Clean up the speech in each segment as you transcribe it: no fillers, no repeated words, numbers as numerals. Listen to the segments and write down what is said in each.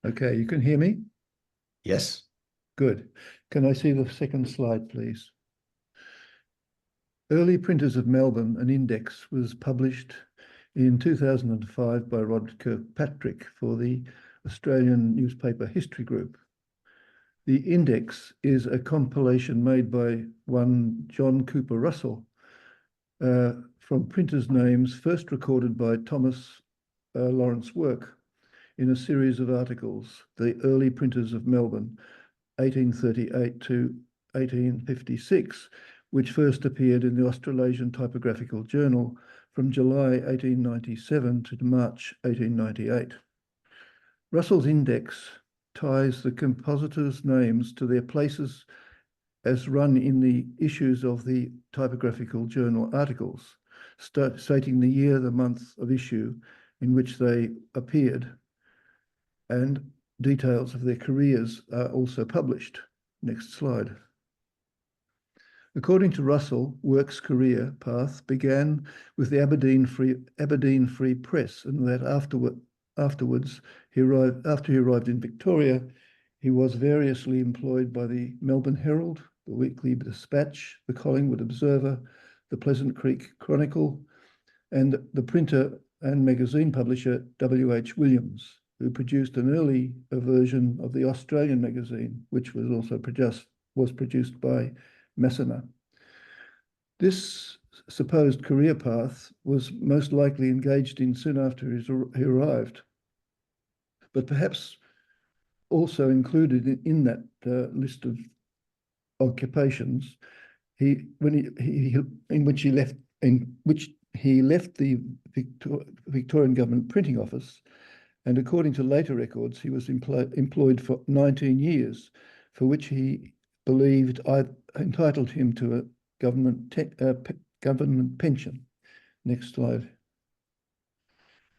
Okay, you can hear me? Yes. Good. Can I see the second slide, please? Early Printers of Melbourne, an index, was published in 2005 by Rod Kirkpatrick for the Australian Newspaper History Group. The index is a compilation made by one John Cooper Russell from printers' names first recorded by Thomas Lawrence Work in a series of articles, The Early Printers of Melbourne, 1838 to 1856, which first appeared in the Australasian Typographical Journal from July 1897 to March 1898. Russell's index ties the compositors' names to their places as run in the issues of the Typographical Journal articles, stating the year, the month of issue in which they appeared, and details of their careers are also published. Next slide. According to Russell, Work's career path began with the Aberdeen Free Press, and that afterwards, after he arrived in Victoria, he was variously employed by the Melbourne Herald, the Weekly Dispatch, the Collingwood Observer, the Pleasant Creek Chronicle, and the printer and magazine publisher W.H. Williams, who produced an early version of the Australian magazine, which was also produced by Massena. This supposed career path was most likely engaged in soon after he arrived, but perhaps also included in that list of occupations, in which he left the Victorian Government Printing Office, and according to later records, he was employed for 19 years, for which he believed entitled him to a government pension. Next slide.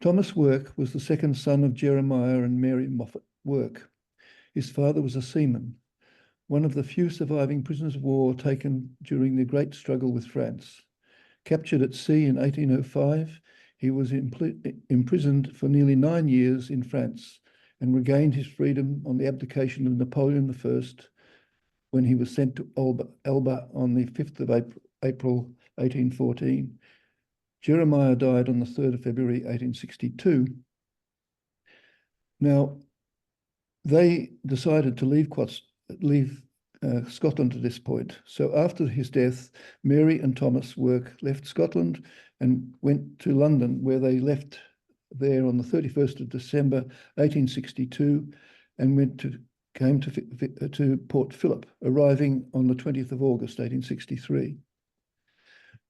Thomas Work was the second son of Jeremiah and Mary Moffat Work. His father was a seaman, one of the few surviving prisoners of war taken during the Great Struggle with France. Captured at sea in 1805, he was imprisoned for nearly 9 years in France and regained his freedom on the abdication of Napoleon I when he was sent to Elba on the 5th of April 1814. Jeremiah died on the 3rd of February 1862. Now, they decided to leave Scotland at this point. So after his death, Mary and Thomas Work left Scotland and went to London, where they left there on the 31st of December 1862 and came to Port Phillip, arriving on the 20th of August 1863.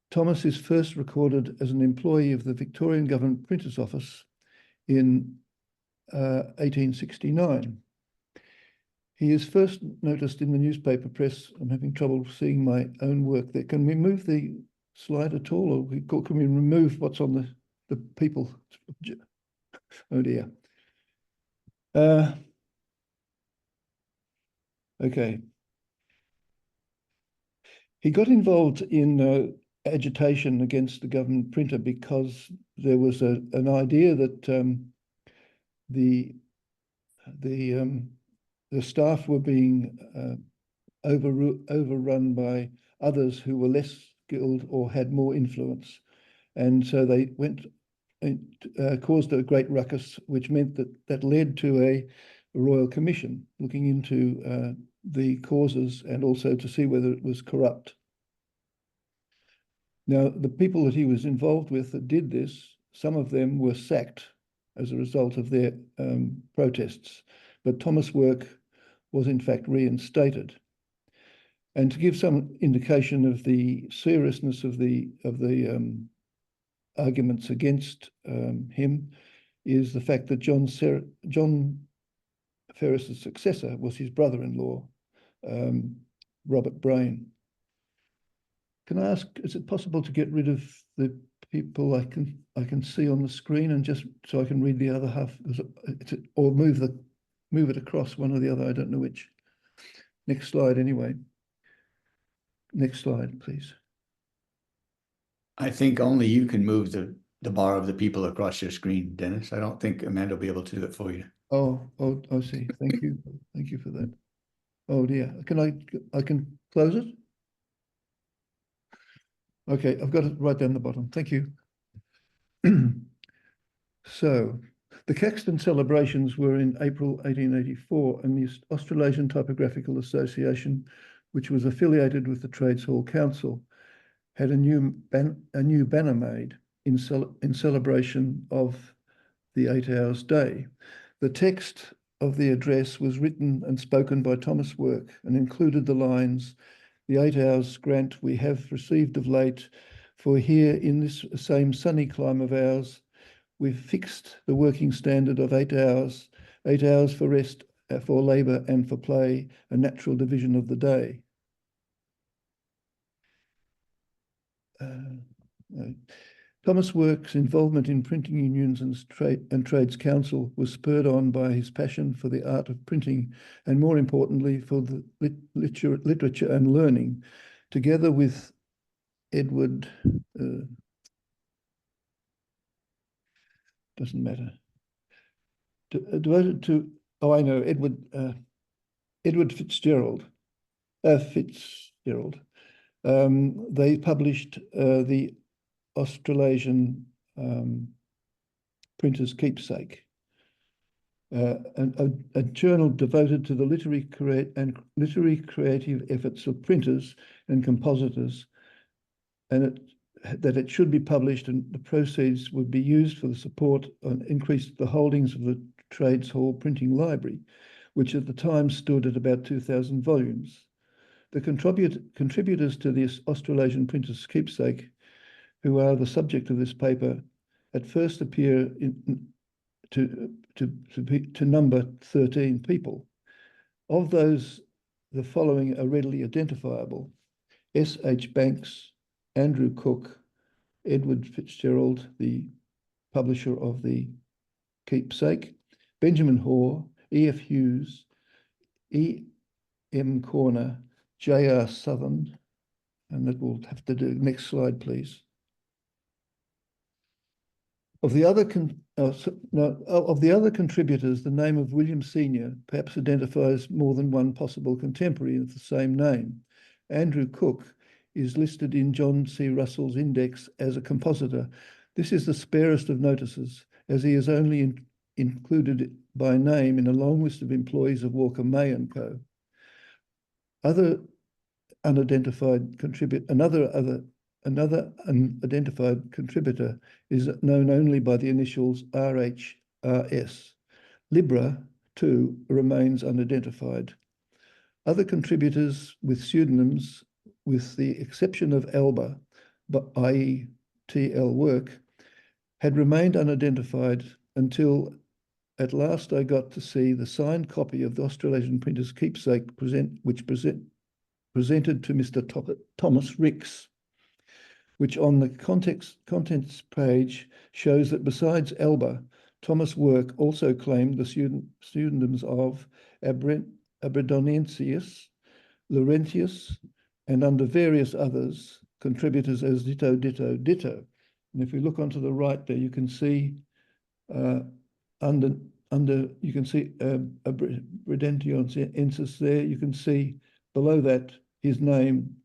Thomas is first recorded as an employee of the Victorian Government Printer's Office in 1869. He is first noticed in the newspaper press. I'm having trouble seeing my own work there. Can we move the slide at all, or can we remove what's on the people? Oh dear. Okay. He got involved in agitation against the government printer because there was an idea that the staff were being overrun by others who were less skilled or had more influence. And so they went and caused a great ruckus, which meant that led to a royal commission looking into the causes and also to see whether it was corrupt. Now, the people that he was involved with that did this, some of them were sacked as a result of their protests, but Thomas Work was in fact reinstated. And to give some indication of the seriousness of the arguments against him is the fact that John Ferris's successor was his brother-in-law, Robert Bryans. Can I ask, is it possible to get rid of the people I can see on the screen, and just so I can read the other half, or move it across, one or the other, I don't know which. Next slide anyway. Next slide, please. I think only you can move the bar of the people across your screen, Dennis. I don't think Amanda will be able to do it for you. Oh, I see. Thank you. Thank you for that. Oh dear. I can close it? Okay, I've got it right down the bottom. Thank you. So, the Caxton celebrations were in April 1884, and the Australasian Typographical Association, which was affiliated with the Trades Hall Council, had a new banner made in celebration of the 8 Hours Day. The text of the address was written and spoken by Thomas Work and included the lines, "The 8 hours grant we have received of late, for here in this same sunny clime of ours, we've fixed the working standard of 8 hours for rest, for labour and for play, a natural division of the day." Thomas Work's involvement in printing unions and Trades Council was spurred on by his passion for the art of printing and, more importantly, for the literature and learning, together with Edward, doesn't matter, devoted to, oh, I know, Edward Fitzgerald. They published the Australasian Printer's Keepsake, a journal devoted to the literary creative efforts of printers and compositors, and that it should be published, and the proceeds would be used for the support and increase the holdings of the Trades Hall Printing Library, which at the time stood at about 2,000 volumes. The contributors to this Australasian Printer's Keepsake, who are the subject of this paper, at first appear to number 13 people. Of those, the following are readily identifiable: S.H. Banks, Andrew Cook, Edward Fitzgerald, the publisher of the Keepsake, Benjamin Hoare, E.F. Hughes, E.M. Corner, J.R. Southern, and that will have to do. Next slide, please. Of the other contributors, the name of William Senior perhaps identifies more than one possible contemporary of the same name. Andrew Cook is listed in John C. Russell's index as a compositor. This is the sparest of notices, as he is only included by name in a long list of employees of Walker May & Co. Another unidentified contributor is known only by the initials RHRS. Libra, too, remains unidentified. Other contributors with pseudonyms, with the exception of Alba, i.e. T.L. Work, had remained unidentified until at last I got to see the signed copy of the Australasian Printer's Keepsake presented to Mr. Thomas Ricks, which on the contents page shows that besides Alba, Thomas Work also claimed the pseudonyms of Abredonensius, Laurentius, and under various others, contributors as ditto, ditto, ditto. And if we look onto the right there, you can see you can see Abredonensius there. You can see below that his name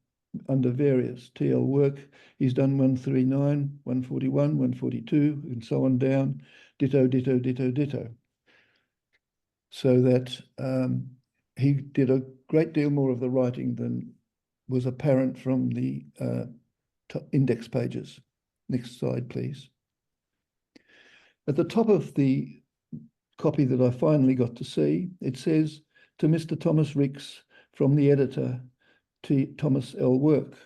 under various T.L. Work. He's done 139, 141, 142, and so on down, ditto, ditto, ditto, ditto. So that he did a great deal more of the writing than was apparent from the index pages. Next slide, please. At the top of the copy that I finally got to see, it says, "To Mr. Thomas Ricks, from the editor, Thomas L. Work,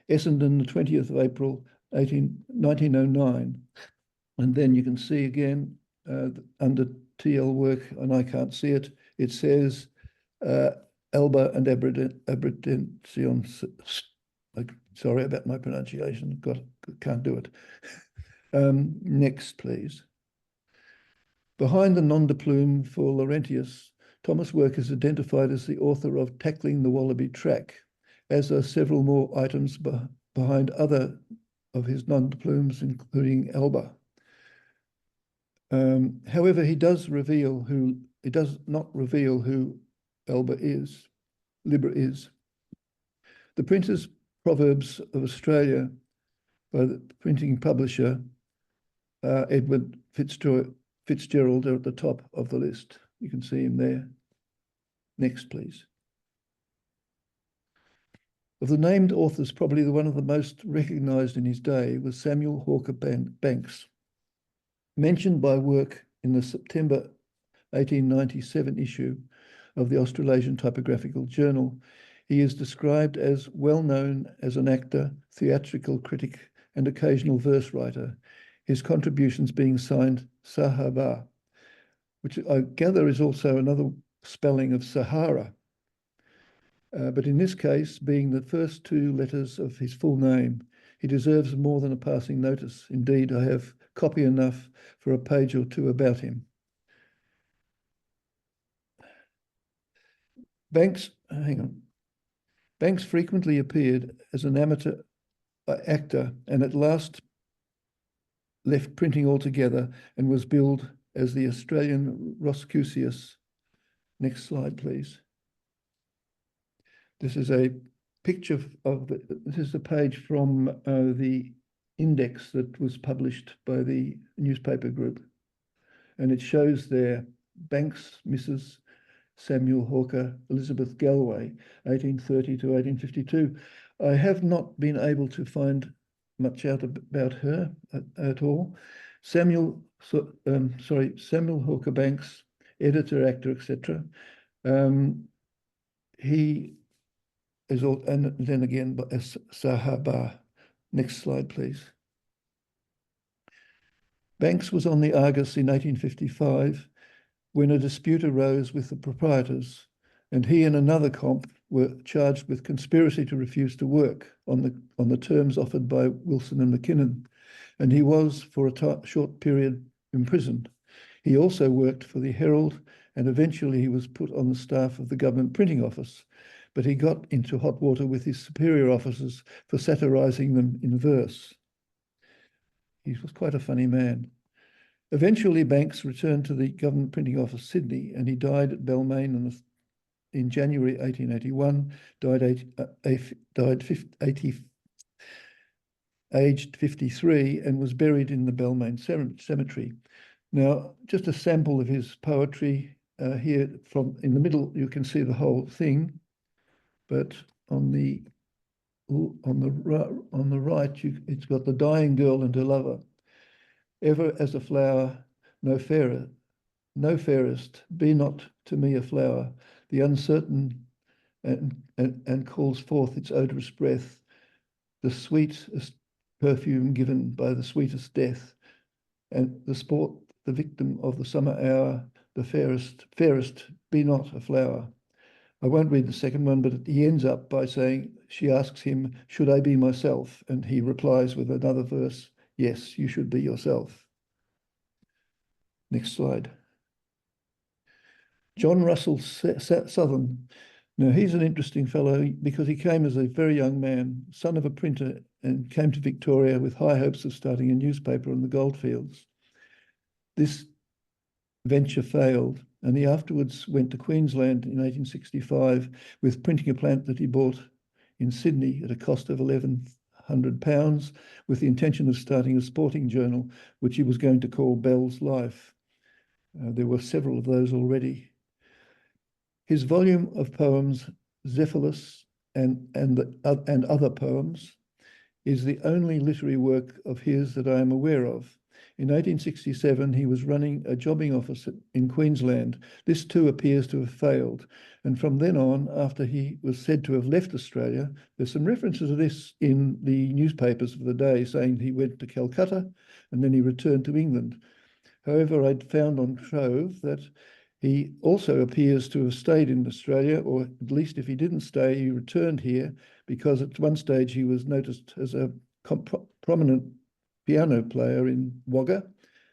Essendon, the 20th of April, 1909. And then you can see again under T.L. Work, and I can't see it, it says Alba and Abredonensius. Sorry about my pronunciation, can't do it. Next, please. Behind the nom de plume for Laurentius, Thomas Work is identified as the author of Tackling the Wallaby Track, as are several more items behind other of his nom de plumes, including Alba. However, he does not reveal who Libra is. The Printer's Proverbs of Australia by the printing publisher, Edward Fitzgerald, are at the top of the list. You can see him there. Next, please. Of the named authors, probably the one of the most recognised in his day was Samuel Hawker Banks. Mentioned by work in the September 1897 issue of the Australasian Typographical Journal, he is described as well known as an actor, theatrical critic, and occasional verse writer, his contributions being signed Sahaba, which I gather is also another spelling of Sahara. But in this case, being the first two letters of his full name, he deserves more than a passing notice. Indeed, I have copy enough for a page or two about him. Banks frequently appeared as an amateur actor and at last left printing altogether and was billed as the Australian Roscusius. Next slide, please. This is a picture of this is a page from the index that was published by the newspaper group. And it shows there Banks, Mrs. Samuel Hawker, Elizabeth Galway, 1830 to 1852. I have not been able to find much out about her at all. Samuel Hawker Banks, editor, actor, etc. He is all, and then again as Sahaba. Next slide, please. Banks was on the Argus in 1855 when a dispute arose with the proprietors, and he and another comp were charged with conspiracy to refuse to work on the terms offered by Wilson and Mackinnon, and he was for a short period imprisoned. He also worked for the Herald, and eventually he was put on the staff of the government printing office, but he got into hot water with his superior officers for satirizing them in verse. He was quite a funny man. Eventually, Banks returned to the government printing office, Sydney, and he died at Balmain in January 1881, aged 53, and was buried in the Balmain Cemetery. Now, just a sample of his poetry here from in the middle, you can see the whole thing, but on the right, it's got the dying girl and her lover. Ever as a flower, no fairest, be not to me a flower, the uncertain and calls forth its odorous breath, the sweetest perfume given by the sweetest death, and the sport, the victim of the summer hour, the fairest, be not a flower. I won't read the second one, but he ends up by saying, she asks him, should I be myself? And he replies with another verse, yes, you should be yourself. Next slide. John Russell Southern. Now, he's an interesting fellow because he came as a very young man, son of a printer, and came to Victoria with high hopes of starting a newspaper on the goldfields. This venture failed, and he afterwards went to Queensland in 1865 with printing a plant that he bought in Sydney at a cost of £1,100 with the intention of starting a sporting journal, which he was going to call Bell's Life. There were several of those already. His volume of poems, Zephyllus and other poems, is the only literary work of his that I am aware of. In 1867, he was running a jobbing office in Queensland. This too appears to have failed. And from then on, after he was said to have left Australia, there's some references to this in the newspapers of the day saying he went to Calcutta and then he returned to England. However, I'd found on Trove that he also appears to have stayed in Australia, or at least if he didn't stay, he returned here because at one stage he was noticed as a prominent piano player in Wagga,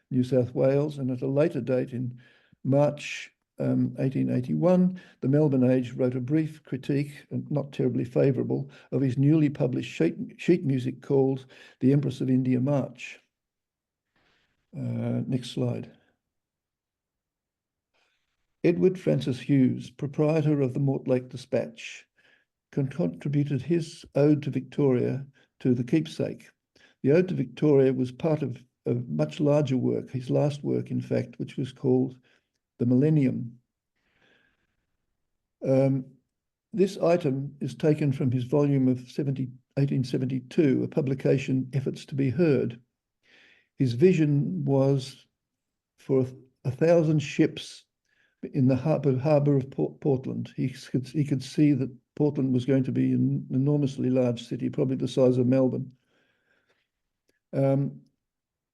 New South Wales, and at a later date in March 1881, the Melbourne Age wrote a brief critique, and not terribly favourable, of his newly published sheet music called The Empress of India March. Next slide. Edward Francis Hughes, proprietor of the Mortlake Dispatch, contributed his Ode to Victoria to the Keepsake. The Ode to Victoria was part of a much larger work, his last work, in fact, which was called The Millennium. This item is taken from his volume of 1872, a publication, Efforts to be Heard. His vision was for 1,000 ships in the harbour of Portland. He could see that Portland was going to be an enormously large city, probably the size of Melbourne.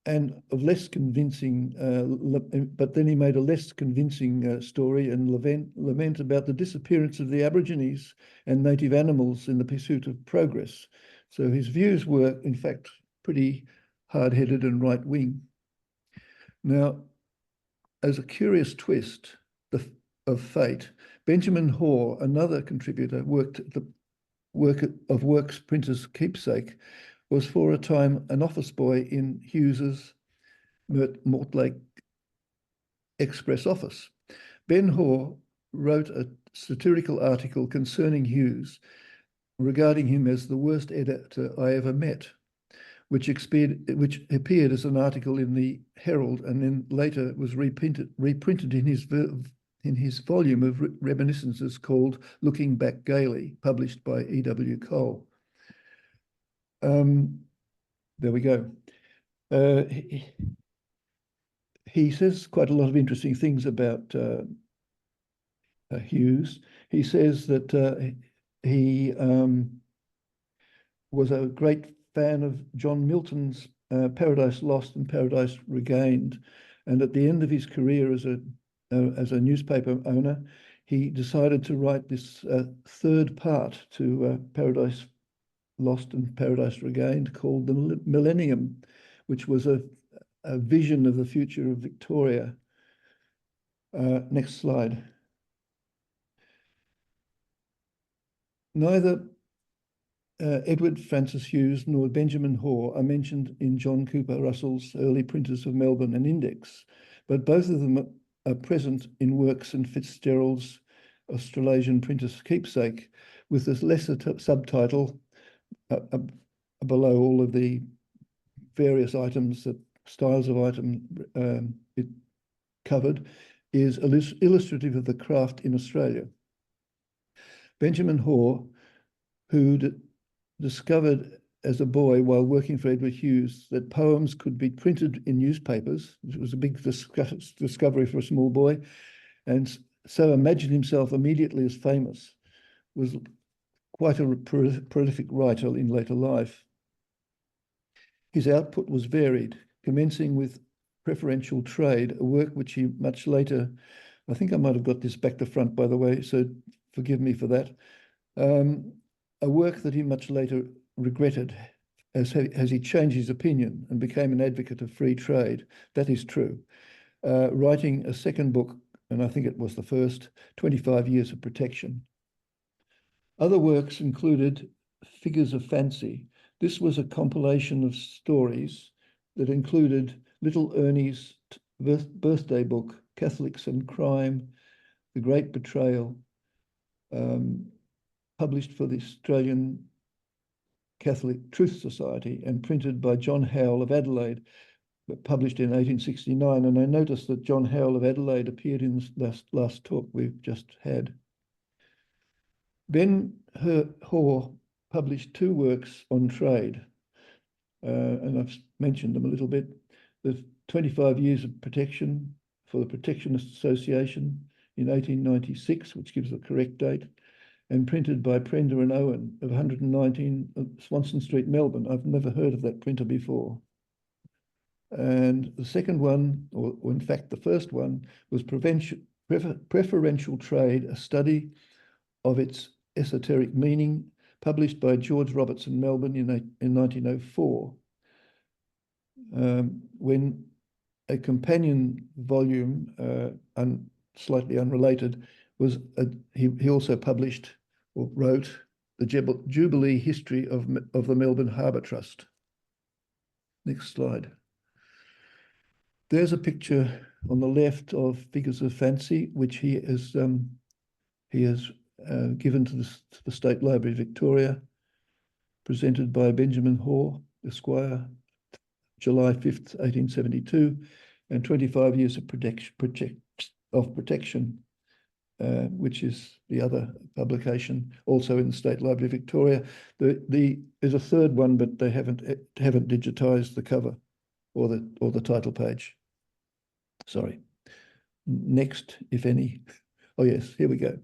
And of less convincing, but then he made a less convincing story and lament about the disappearance of the Aborigines and native animals in the pursuit of progress. So his views were, in fact, pretty hard-headed and right-wing. Now, as a curious twist of fate, Benjamin Hoare, another contributor, worked at the Works Printers Keepsake, was for a time an office boy in Hughes's Mortlake Express office. Ben Hoare wrote a satirical article concerning Hughes, regarding him as the worst editor I ever met, which appeared as an article in the Herald and then later was reprinted in his volume of reminiscences called Looking Back Gaily, published by E.W. Cole. There we go. He says quite a lot of interesting things about Hughes. He says that he was a great fan of John Milton's Paradise Lost and Paradise Regained, and at the end of his career as a newspaper owner, he decided to write this third part to Paradise Lost and Paradise Regained, called The Millennium, which was a vision of the future of Victoria. Next slide. Neither Edward Francis Hughes nor Benjamin Hoare are mentioned in John Cooper Russell's Early Printers of Melbourne and Index, but both of them are present in Works and Fitzgerald's Australasian Printers Keepsake, with this lesser subtitle below all of the various items, that styles of item it covered, is illustrative of the craft in Australia. Benjamin Hoare, who discovered as a boy while working for Edward Hughes that poems could be printed in newspapers, which was a big discovery for a small boy, and so imagined himself immediately as famous, was quite a prolific writer in later life. His output was varied, commencing with Preferential Trade, a work which he much later, I think I might have got this back to front, by the way, so forgive me for that, a work that he much later regretted as he changed his opinion and became an advocate of free trade. That is true. Writing a second book, and I think it was the first, 25 Years of Protection. Other works included Figures of Fancy. This was a compilation of stories that included Little Ernie's birthday book, Catholics and Crime, The Great Betrayal, published for the Australian Catholic Truth Society and printed by John Howell of Adelaide, but published in 1869. And I noticed that John Howell of Adelaide appeared in this last talk we've just had. Ben Hoare published two works on trade, and I've mentioned them a little bit. The 25 Years of Protection for the Protectionist Association in 1896, which gives the correct date, and printed by Prender and Owen of 119 Swanston Street, Melbourne. I've never heard of that printer before. And the second one, or in fact the first one, was Preferential Trade, a study of its esoteric meaning, published by George Robertson, Melbourne in 1904. When a companion volume, slightly unrelated, was he also published or wrote the Jubilee History of the Melbourne Harbour Trust. Next slide. There's a picture on the left of Figures of Fancy, which he has given to the State Library of Victoria, presented by Benjamin Hoare, Esquire, July 5th, 1872, and 25 years of protection, which is the other publication, also in the State Library of Victoria. There's a third one, but they haven't digitized the cover or the title page. Sorry. Next, if any. Oh yes, here we go.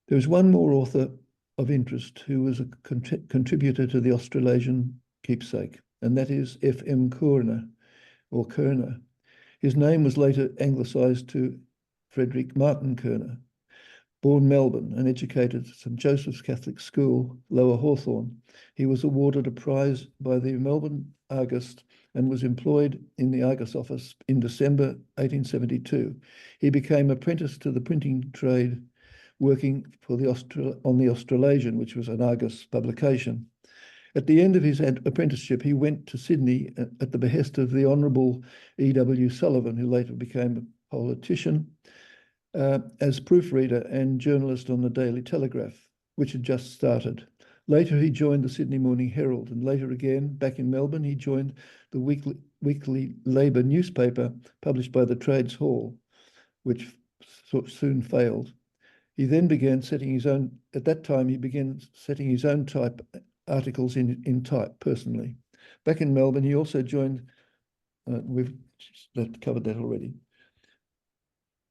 There is one more author of interest who was a contributor to the Australasian Keepsake, and that is F.M. Kerner. His name was later anglicised to Frederick Martin Kerner. Born Melbourne and educated at St Joseph's Catholic School, Lower Hawthorn, he was awarded a prize by the Melbourne Argus and was employed in the Argus office in December 1872. He became apprenticed to the printing trade, working for on the Australasian, which was an Argus publication. At the end of his apprenticeship, he went to Sydney at the behest of the Honourable E.W. Sullivan, who later became a politician, as proofreader and journalist on the Daily Telegraph, which had just started. Later, he joined the Sydney Morning Herald, and later again, back in Melbourne, he joined the weekly Labour newspaper published by the Trades Hall, which soon failed. He then began setting his own, at that time, he began setting his own type articles in type personally. Back in Melbourne, he also joined, we've covered that already.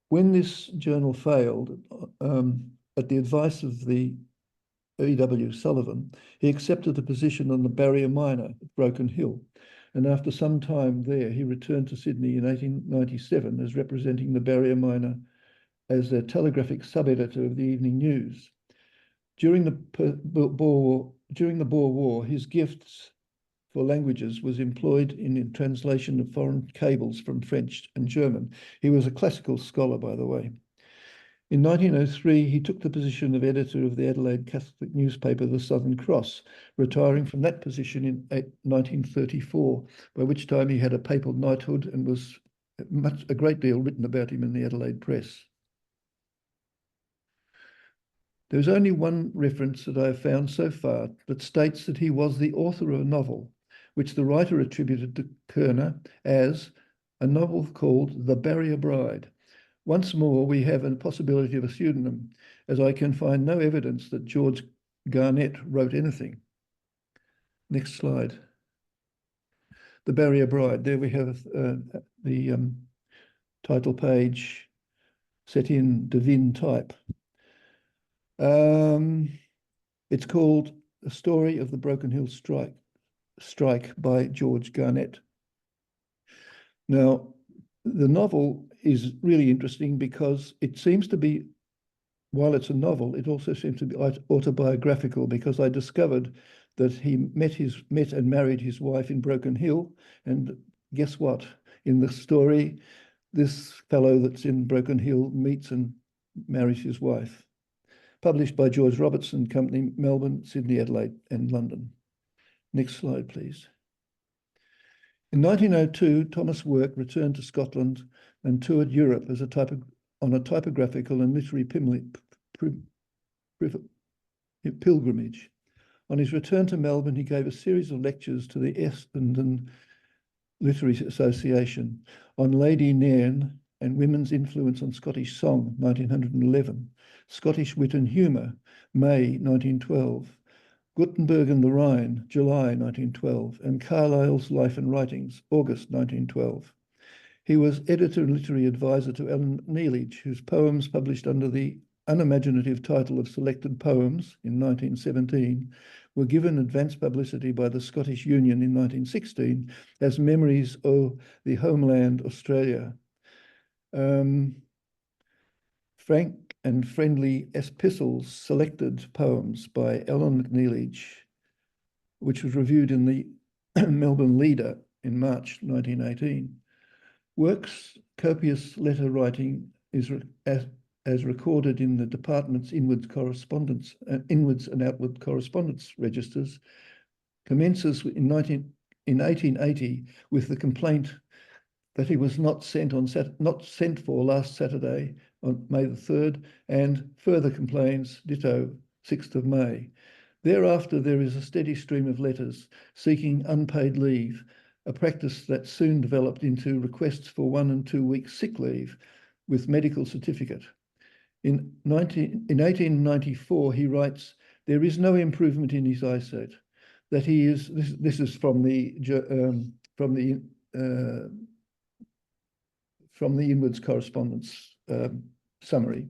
When this journal failed, at the advice of the E.W. Sullivan, he accepted a position on the Barrier Minor at Broken Hill, and after some time there, he returned to Sydney in 1897 as representing the Barrier Minor as their telegraphic sub-editor of the Evening News. During the Boer War, his gifts for languages was employed in translation of foreign cables from French and German. He was a classical scholar, by the way. In 1903, he took the position of editor of the Adelaide Catholic newspaper, The Southern Cross, retiring from that position in 1934, by which time he had a papal knighthood and was a great deal written about him in the Adelaide press. There's only one reference that I've found so far that states that he was the author of a novel, which the writer attributed to Kerner as a novel called The Barrier Bride. Once more, we have a possibility of a pseudonym, as I can find no evidence that George Garnett wrote anything. Next slide. The Barrier Bride. There we have the title page set in Devine type. It's called A Story of the Broken Hill Strike by George Garnett. Now, the novel is really interesting because it seems to be, while it's a novel, it also seems to be autobiographical, because I discovered that he met and married his wife in Broken Hill, and guess what? In the story, this fellow that's in Broken Hill meets and marries his wife. Published by George Robertson Company, Melbourne, Sydney, Adelaide, and London. Next slide, please. In 1902, Thomas Work returned to Scotland and toured Europe as on a typographical and literary pilgrimage. On his return to Melbourne, he gave a series of lectures to the Essendon Literary Association on Lady Nairn and women's influence on Scottish song, 1911. Scottish Wit and Humour, May 1912, Gutenberg and the Rhine, July 1912, and Carlyle's Life and Writings, August 1912. He was editor and literary advisor to Ellen Neilage, whose poems, published under the unimaginative title of Selected Poems in 1917, were given advance publicity by the Scottish Union in 1916 as Memories of the Homeland, Australia. Frank and Friendly Epistles, Selected Poems by Ellen Neilage, which was reviewed in the Melbourne Leader in March 1918. Work's copious letter writing is as recorded in the department's inwards and outward correspondence registers, commences in 1880 with the complaint that he was not sent for last Saturday on May the 3rd, and further complains, ditto, 6th of May. Thereafter, there is a steady stream of letters seeking unpaid leave, a practice that soon developed into requests for 1 and 2 weeks sick leave with medical certificate. In 1894, he writes, there is no improvement in his eyesight, that he is, this is from the inwards correspondence summary.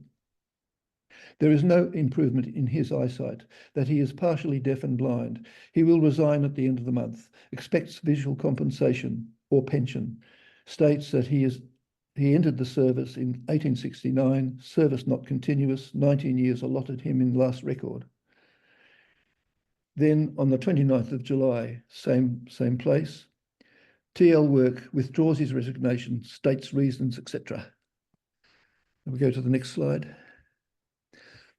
There is no improvement in his eyesight, that he is partially deaf and blind. He will resign at the end of the month, expects visual compensation or pension, states that he entered the service in 1869, service not continuous, 19 years allotted him in last record. Then on the 29th of July, same place, TL Work withdraws his resignation, states reasons, etc. We go to the next slide.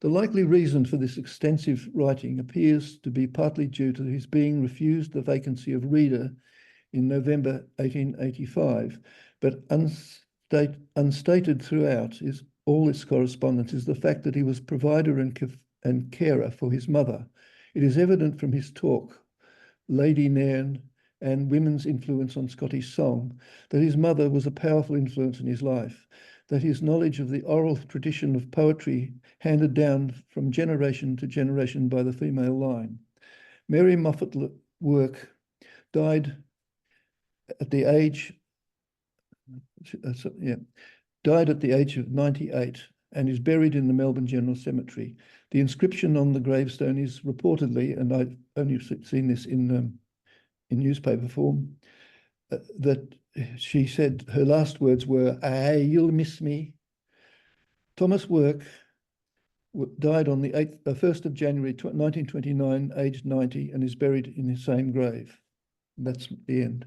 The likely reason for this extensive writing appears to be partly due to his being refused the vacancy of reader in November 1885, but unstated throughout all its correspondence is the fact that he was provider and carer for his mother. It is evident from his talk, Lady Nairn, and women's influence on Scottish song, that his mother was a powerful influence in his life, that his knowledge of the oral tradition of poetry handed down from generation to generation by the female line. Mary Moffat Work died at the age of 98 and is buried in the Melbourne General Cemetery. The inscription on the gravestone is reportedly, and I've only seen this in newspaper form, that she said her last words were, "Aye, you'll miss me." Thomas Work died on the 1st of January 1929, aged 90, and is buried in his same grave. That's the end.